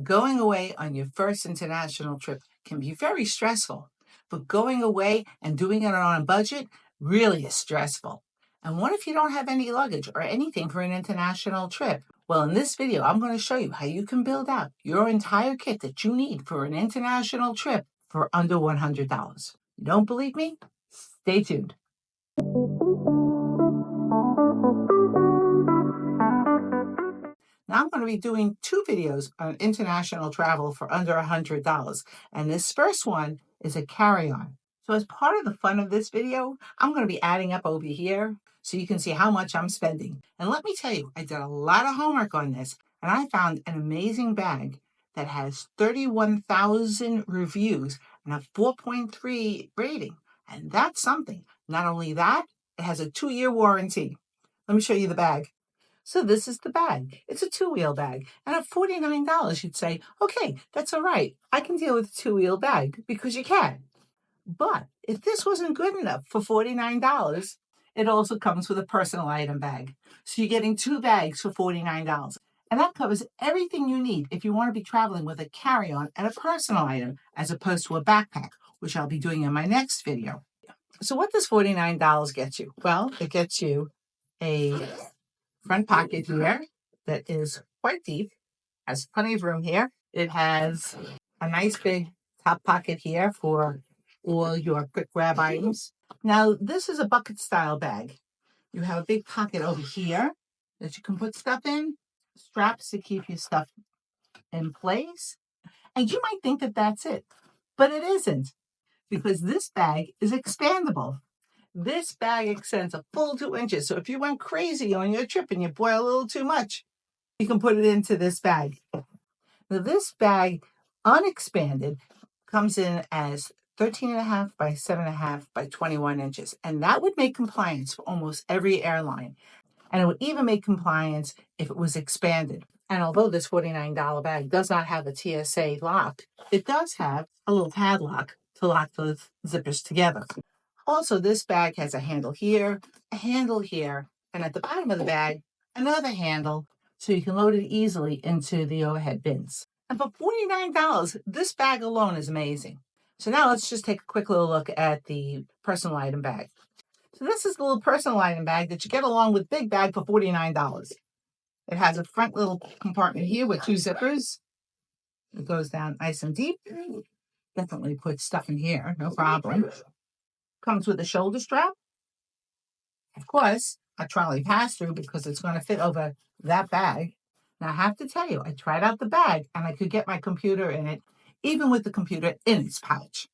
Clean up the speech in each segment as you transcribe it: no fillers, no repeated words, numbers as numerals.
Going away on your first international trip can be very stressful, but going away and doing it on a budget really is stressful. And what if you don't have any luggage or anything for an international trip? Well, in this video, I'm going to show you how you can build out your entire kit that you need for an international trip for under $100. You don't believe me? Stay tuned. Now I'm going to be doing two videos on international travel for under $100. And this first one is a carry-on. So as part of the fun of this video, I'm going to be adding up over here so you can see how much I'm spending. And let me tell you, I did a lot of homework on this, and I found an amazing bag that has 31,000 reviews and a 4.3 rating. And that's something. Not only that, it has a 2-year warranty. Let me show you the bag. So this is the bag. It's a 2-wheel bag. And at $49, you'd say, okay, that's all right. I can deal with a 2-wheel bag because you can. But if this wasn't good enough for $49, it also comes with a personal item bag. So you're getting 2 bags for $49. And that covers everything you need if you want to be traveling with a carry-on and a personal item as opposed to a backpack, which I'll be doing in my next video. So what does $49 get you? Well, it gets you a front pocket here that is quite deep, has plenty of room here. It has a nice big top pocket here for all your quick grab items. Now, this is a bucket style bag. You have a big pocket over here that you can put stuff in, straps to keep your stuff in place. And you might think that that's it, but it isn't, because this bag is expandable. This bag extends a full 2 inches. So if you went crazy on your trip and you bought a little too much, you can put it into this bag. Now this bag, unexpanded, comes in as 13.5 by 7.5 by 21 inches. And that would make compliance for almost every airline. And it would even make compliance if it was expanded. And although this $49 bag does not have a TSA lock, it does have a little padlock to lock the zippers together. Also, this bag has a handle here, and at the bottom of the bag, another handle, so you can load it easily into the overhead bins. And for $49, this bag alone is amazing. So now let's just take a quick little look at the personal item bag. So this is the little personal item bag that you get along with big bag for $49. It has a front little compartment here with 2 zippers. It goes down nice and deep. Definitely put stuff in here, no problem. Comes with a shoulder strap. Of course, a trolley pass-through because it's going to fit over that bag. Now, I have to tell you, I tried out the bag and I could get my computer in it, even with the computer in its pouch.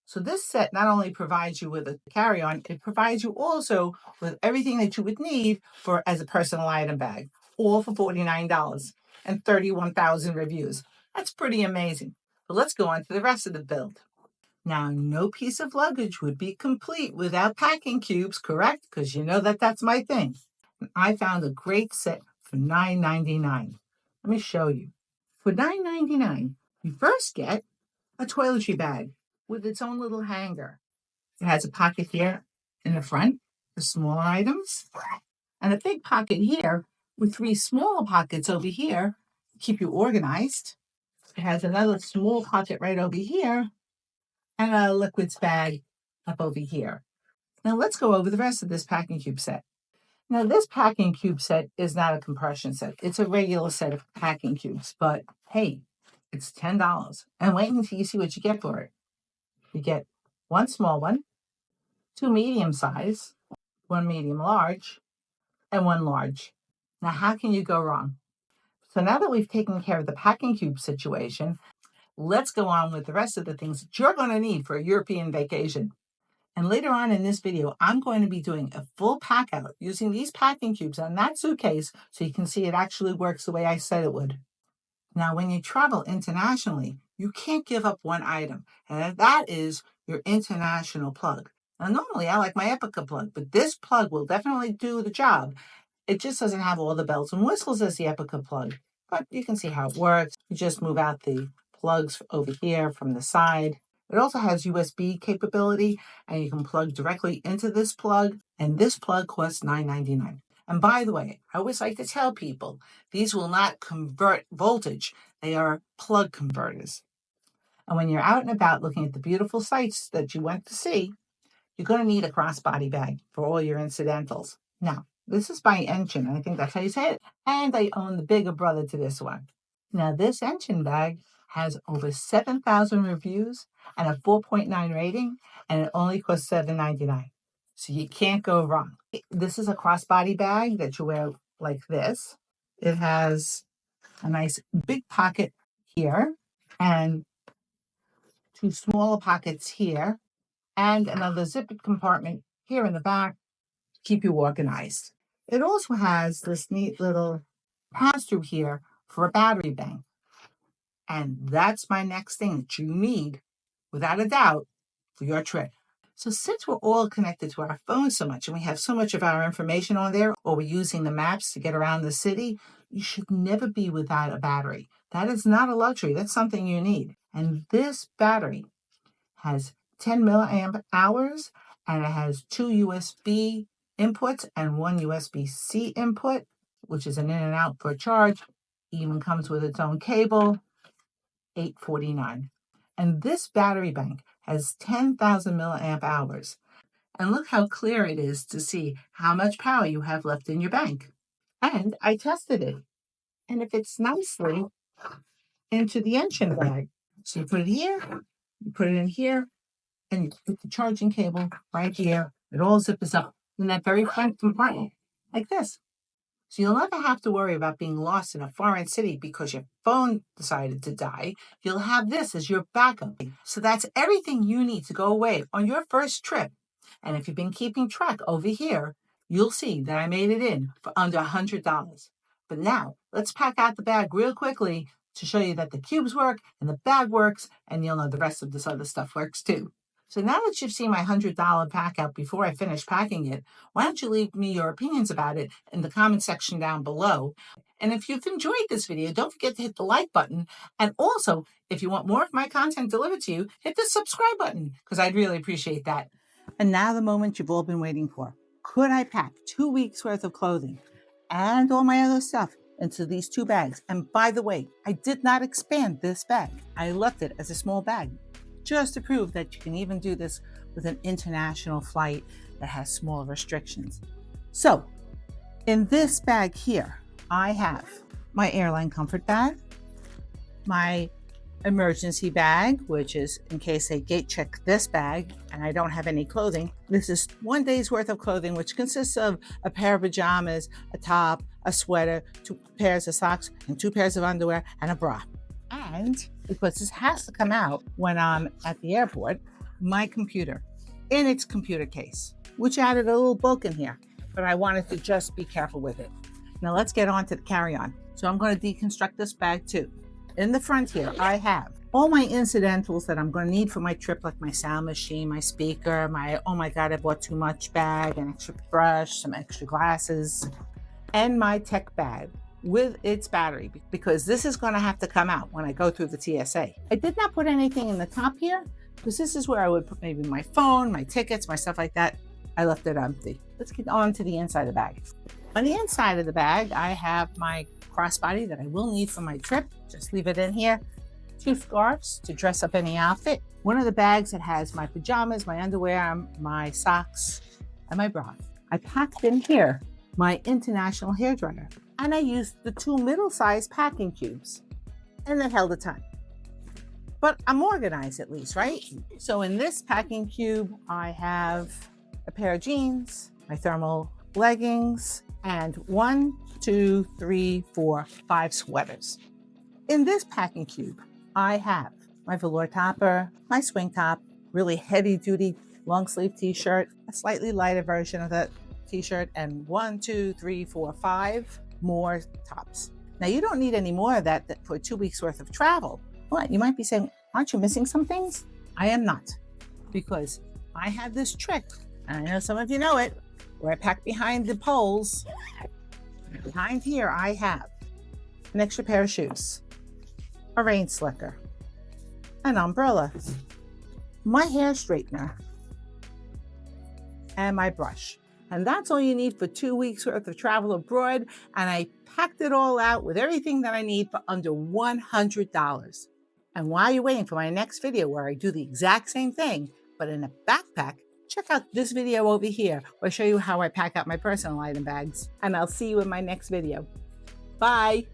So this set not only provides you with a carry-on, it provides you also with everything that you would need for as a personal item bag, all for $49 and 31,000 reviews. That's pretty amazing. But let's go on to the rest of the build. Now, no piece of luggage would be complete without packing cubes, correct? Because you know that that's my thing. And I found a great set for $9.99. Let me show you. For $9.99, you first get a toiletry bag with its own little hanger. It has a pocket here in the front for smaller items, and a big pocket here with 3 smaller pockets over here to keep you organized. It has another small pocket right over here, and a liquids bag up over here. Now let's go over the rest of this packing cube set. Now this packing cube set is not a compression set. It's a regular set of packing cubes, but hey, it's $10. And wait until you see what you get for it. You get 1 small one, 2 medium size, 1 medium large, and 1 large. Now how can you go wrong? So now that we've taken care of the packing cube situation, let's go on with the rest of the things that you're going to need for a European vacation. And later on in this video, I'm going to be doing a full pack out using these packing cubes on that suitcase so you can see it actually works the way I said it would. Now, when you travel internationally, you can't give up one item, and that is your international plug. Now, normally I like my Epica plug, but this plug will definitely do the job. It just doesn't have all the bells and whistles as the Epica plug, but you can see how it works. You just move out the plugs over here from the side. It also has USB capability, and you can plug directly into this plug, and this plug costs $9.99. And by the way, I always like to tell people, these will not convert voltage. They are plug converters. And when you're out and about looking at the beautiful sights that you went to see, you're going to need a crossbody bag for all your incidentals. Now, this is by Engine, and I think that's how you say it. And I own the bigger brother to this one. Now, this Engine bag has over 7,000 reviews and a 4.9 rating, and it only costs $7.99. So you can't go wrong. This is a crossbody bag that you wear like this. It has a nice big pocket here and two smaller pockets here and another zipper compartment here in the back to keep you organized. It also has this neat little pass-through here for a battery bank. And that's my next thing that you need, without a doubt, for your trip. So since we're all connected to our phones so much and we have so much of our information on there, or we're using the maps to get around the city, you should never be without a battery. That is not a luxury. That's something you need. And this battery has 10 milliamp hours, and it has 2 USB inputs and 1 USB-C input, which is an in and out for a charge. Even comes with its own cable, $8.49. And this battery bank has 10,000 milliamp hours. And look how clear it is to see how much power you have left in your bank. And I tested it, and it fits nicely into the Engine bag. So you put it here, you put it in here, and you put the charging cable right here. It all zips up in that very front compartment, like this. So you'll never have to worry about being lost in a foreign city because your phone decided to die. You'll have this as your backup. So that's everything you need to go away on your first trip. And if you've been keeping track over here, you'll see that I made it in for under $100. But now, let's pack out the bag real quickly to show you that the cubes work and the bag works, and you'll know the rest of this other stuff works too. So now that you've seen my $100 pack out before I finish packing it, why don't you leave me your opinions about it in the comment section down below. And if you've enjoyed this video, don't forget to hit the like button. And also, if you want more of my content delivered to you, hit the subscribe button, because I'd really appreciate that. And now the moment you've all been waiting for. Could I pack 2 weeks worth of clothing and all my other stuff into these 2 bags? And by the way, I did not expand this bag. I left it as a small bag, just to prove that you can even do this with an international flight that has small restrictions. So, in this bag here, I have my airline comfort bag, my emergency bag, which is in case they gate check this bag and I don't have any clothing. This is 1 day's worth of clothing, which consists of a pair of pajamas, a top, a sweater, 2 pairs of socks, and 2 pairs of underwear, and a bra. And because this has to come out when I'm at the airport, my computer in its computer case, which added a little bulk in here, but I wanted to just be careful with it. Now let's get on to the carry-on. So I'm going to deconstruct this bag too. In the front here, I have all my incidentals that I'm going to need for my trip, like my sound machine, my speaker, my, oh my God, I bought too much bag, an extra brush, some extra glasses, and my tech bag with its battery, because this is going to have to come out when I go through the TSA. I did not put anything in the top here because this is where I would put maybe my phone, my tickets, my stuff like that. I left it empty. Let's get on to the inside of the bag. On the inside of the bag, I have my crossbody that I will need for my trip. Just leave it in here. 2 scarves to dress up any outfit. One of the bags that has my pajamas, my underwear, my socks, and my bra. I packed in here my international hairdryer. And I used the 2 middle-sized packing cubes, and that held a ton. But I'm organized at least, right? So in this packing cube, I have a pair of jeans, my thermal leggings, and 1, 2, 3, 4, 5 sweaters. In this packing cube, I have my velour topper, my swing top, really heavy-duty long-sleeve t-shirt, a slightly lighter version of that t-shirt, and 1, 2, 3, 4, 5 more tops. Now, you don't need any more of that for 2 weeks worth of travel. What? You might be saying, aren't you missing some things? I am not, because I have this trick, and I know some of you know it, where I pack behind the poles. Behind here, I have an extra pair of shoes, a rain slicker, an umbrella, my hair straightener, and my brush. And that's all you need for 2 weeks worth of travel abroad. And I packed it all out with everything that I need for under $100. And while you're waiting for my next video where I do the exact same thing, but in a backpack, check out this video over here where I show you how I pack out my personal item bags. And I'll see you in my next video. Bye.